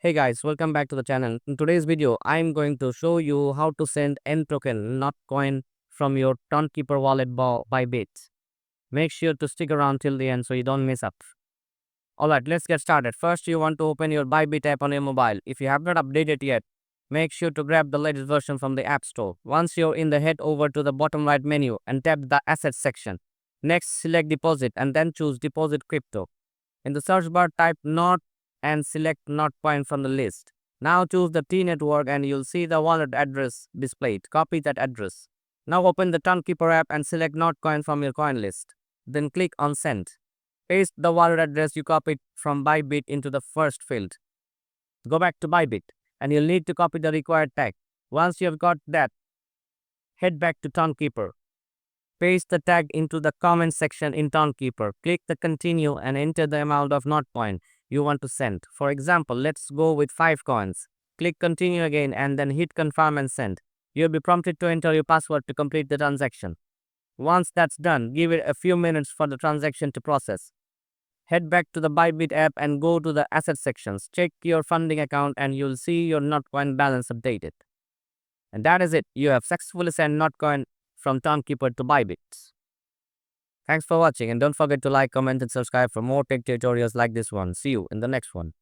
Hey guys, welcome back to the channel. In today's video, I'm going to show you how to send N token, not coin, from your Tonkeeper wallet by Bybit. Make sure to stick around till the end so you don't miss up. Alright, let's get started. First, you want to open your Bybit app on your mobile. If you have not updated yet, make sure to grab the latest version from the App Store. Once you're in the head over to the bottom right menu and tap the Assets section. Next, select Deposit and then choose Deposit Crypto. In the search bar, type Not and select Notcoin from the list. Now choose the T network and you'll see the wallet address displayed. Copy that address. Now open the Tonkeeper app and select Notcoin from your coin list. Then click on Send. Paste the wallet address you copied from Bybit into the first field. Go back to Bybit and you'll need to copy the required tag. Once you've got that, head back to Tonkeeper. Paste the tag into the comment section in Tonkeeper. Click the continue and enter the amount of Notcoin you want to send. For example, let's go with 5 coins. Click continue again and then hit confirm and send. You'll be prompted to enter your password to complete the transaction. Once that's done, give it a few minutes for the transaction to process. Head back to the Bybit app and go to the asset sections. Check your funding account and you'll see your Notcoin balance updated. And that is it. You have successfully sent Notcoin from Tonkeeper to Bybit. Thanks for watching and don't forget to like, comment and subscribe for more tech tutorials like this one. See you in the next one.